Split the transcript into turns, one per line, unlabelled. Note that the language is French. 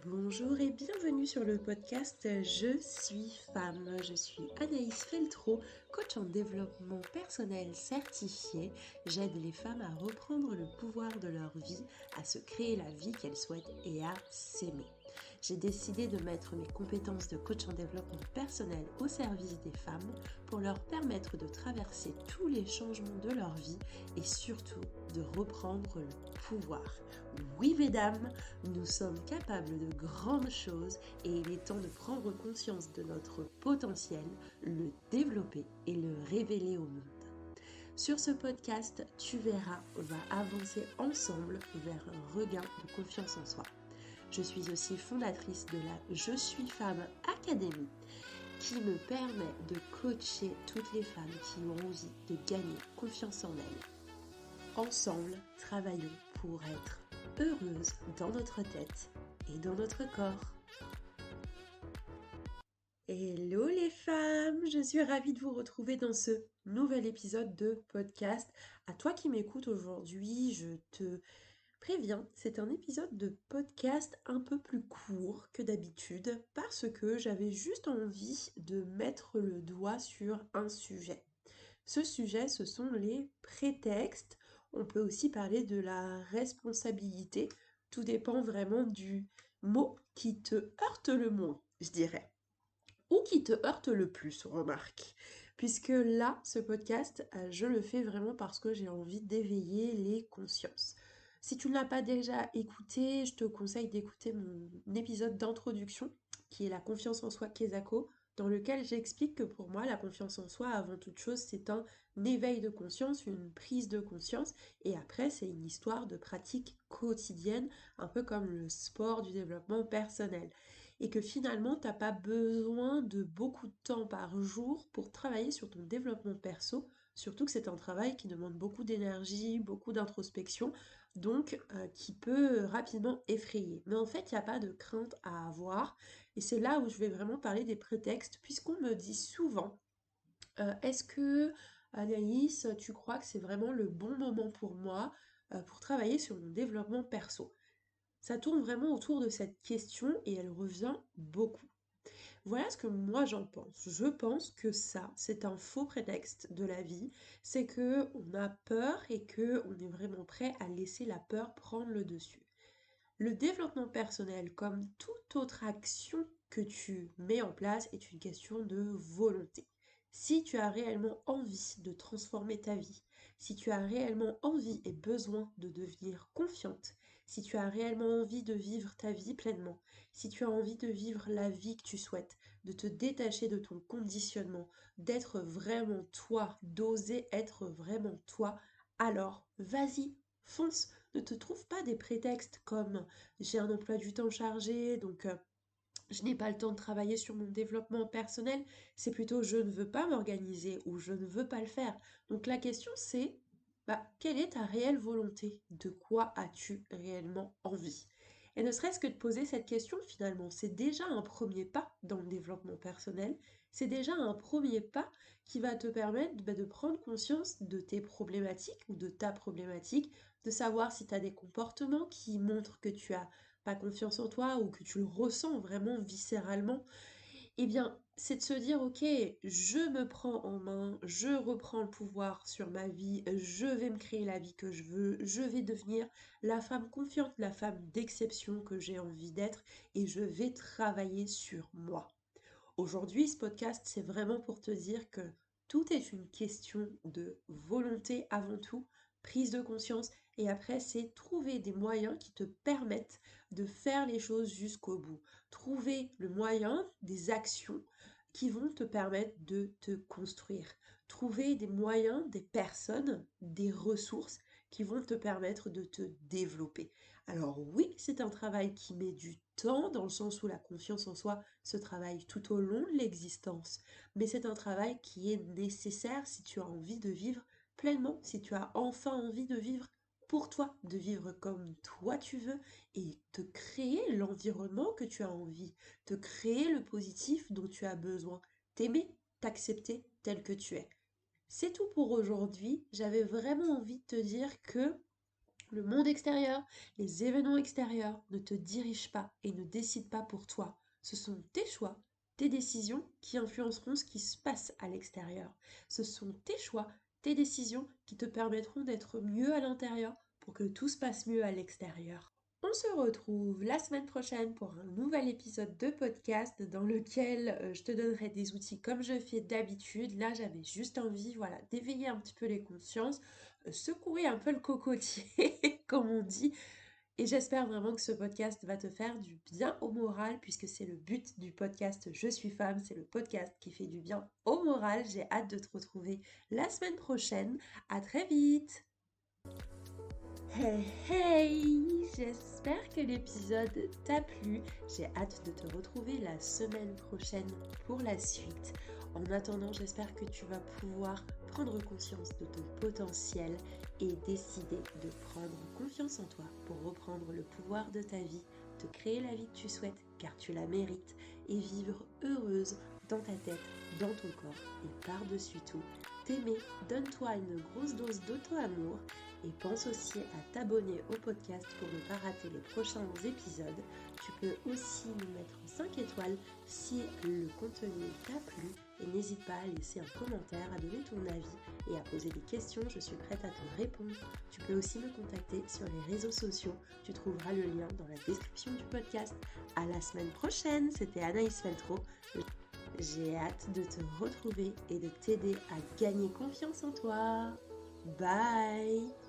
Bonjour et bienvenue sur le podcast Je suis femme. Je suis Anaïs Feltro, coach en développement personnel certifié. J'aide les femmes à reprendre le pouvoir de leur vie, à se créer la vie qu'elles souhaitent et à s'aimer. J'ai décidé de mettre mes compétences de coach en développement personnel au service des femmes pour leur permettre de traverser tous les changements de leur vie et surtout de reprendre le pouvoir. Oui mesdames, nous sommes capables de grandes choses et il est temps de prendre conscience de notre potentiel, le développer et le révéler au monde. Sur ce podcast, tu verras, on va avancer ensemble vers un regain de confiance en soi. Je suis aussi fondatrice de la Je suis femme Academy qui me permet de coacher toutes les femmes qui ont envie de gagner confiance en elles. Ensemble, travaillons pour être heureuses dans notre tête et dans notre corps. Hello les femmes, je suis ravie de vous retrouver dans ce nouvel épisode de podcast. À toi qui m'écoutes aujourd'hui, je te préviens, c'est un épisode de podcast un peu plus court que d'habitude parce que j'avais juste envie de mettre le doigt sur un sujet. Ce sujet, ce sont les prétextes. On peut aussi parler de la responsabilité. Tout dépend vraiment du mot qui te heurte le moins, je dirais. Ou qui te heurte le plus, remarque. Puisque là, ce podcast, je le fais vraiment parce que j'ai envie d'éveiller les consciences. Si tu ne l'as pas déjà écouté, je te conseille d'écouter mon épisode d'introduction, qui est la confiance en soi Kezako, dans lequel j'explique que pour moi, la confiance en soi, avant toute chose, c'est un éveil de conscience, une prise de conscience, et après, c'est une histoire de pratique quotidienne, un peu comme le sport du développement personnel. Et que finalement, tu n'as pas besoin de beaucoup de temps par jour pour travailler sur ton développement perso, surtout que c'est un travail qui demande beaucoup d'énergie, beaucoup d'introspection, donc qui peut rapidement effrayer. Mais en fait, il n'y a pas de crainte à avoir, et c'est là où je vais vraiment parler des prétextes, puisqu'on me dit souvent, est-ce que, Anaïs, tu crois que c'est vraiment le bon moment pour moi pour travailler sur mon développement perso? Ça tourne vraiment autour de cette question et elle revient beaucoup. Voilà ce que moi j'en pense. Je pense que ça, c'est un faux prétexte de la vie. C'est que on a peur et que on est vraiment prêt à laisser la peur prendre le dessus. Le développement personnel, comme toute autre action que tu mets en place, est une question de volonté. Si tu as réellement envie de transformer ta vie, si tu as réellement envie et besoin de devenir confiante, si tu as réellement envie de vivre ta vie pleinement, si tu as envie de vivre la vie que tu souhaites, de te détacher de ton conditionnement, d'être vraiment toi, d'oser être vraiment toi, alors vas-y, fonce. Ne te trouve pas des prétextes comme j'ai un emploi du temps chargé, donc je n'ai pas le temps de travailler sur mon développement personnel. C'est plutôt je ne veux pas m'organiser ou je ne veux pas le faire. Donc la question c'est, quelle est ta réelle volonté? De quoi as-tu réellement envie? Et ne serait-ce que de poser cette question finalement, c'est déjà un premier pas dans le développement personnel. C'est déjà un premier pas qui va te permettre de prendre conscience de tes problématiques ou de ta problématique, de savoir si tu as des comportements qui montrent que tu as pas confiance en toi ou que tu le ressens vraiment viscéralement, eh bien, c'est de se dire, ok, je me prends en main, je reprends le pouvoir sur ma vie, je vais me créer la vie que je veux, je vais devenir la femme confiante, la femme d'exception que j'ai envie d'être et je vais travailler sur moi. Aujourd'hui, ce podcast, c'est vraiment pour te dire que tout est une question de volonté avant tout, prise de conscience, et après, c'est trouver des moyens qui te permettent de faire les choses jusqu'au bout. Trouver le moyen, des actions qui vont te permettre de te construire. Trouver des moyens, des personnes, des ressources qui vont te permettre de te développer. Alors oui, c'est un travail qui met du temps, dans le sens où la confiance en soi se travaille tout au long de l'existence, mais c'est un travail qui est nécessaire si tu as envie de vivre pleinement, si tu as enfin envie de vivre pour toi, de vivre comme toi tu veux et te créer l'environnement que tu as envie, te créer le positif dont tu as besoin, t'aimer, t'accepter tel que tu es. C'est tout pour aujourd'hui. J'avais vraiment envie de te dire que Le monde extérieur, les événements extérieurs ne te dirigent pas et ne décident pas pour toi. Ce sont tes choix, tes décisions qui influenceront ce qui se passe à l'extérieur. Ce sont tes choix, tes décisions qui te permettront d'être mieux à l'intérieur pour que tout se passe mieux à l'extérieur. On se retrouve la semaine prochaine pour un nouvel épisode de podcast dans lequel je te donnerai des outils comme je fais d'habitude. Là, j'avais juste envie, voilà, d'éveiller un petit peu les consciences, secouer un peu le cocotier, comme on dit. Et j'espère vraiment que ce podcast va te faire du bien au moral, puisque c'est le but du podcast Je suis femme, c'est le podcast qui fait du bien au moral. J'ai hâte de te retrouver la semaine prochaine. À très vite! Hey hey! J'espère que l'épisode t'a plu. J'ai hâte de te retrouver la semaine prochaine pour la suite. En attendant, j'espère que tu vas pouvoir prendre conscience de ton potentiel et décider de prendre confiance en toi pour reprendre le pouvoir de ta vie, te créer la vie que tu souhaites car tu la mérites et vivre heureuse dans ta tête, dans ton corps et par-dessus tout, t'aimer. Donne-toi une grosse dose d'auto-amour. Et pense aussi à t'abonner au podcast pour ne pas rater les prochains épisodes. Tu peux aussi nous mettre 5 étoiles si le contenu t'a plu. Et n'hésite pas à laisser un commentaire, à donner ton avis et à poser des questions. Je suis prête à te répondre. Tu peux aussi me contacter sur les réseaux sociaux. Tu trouveras le lien dans la description du podcast. À la semaine prochaine. C'était Anaïs Feltro. J'ai hâte de te retrouver et de t'aider à gagner confiance en toi. Bye!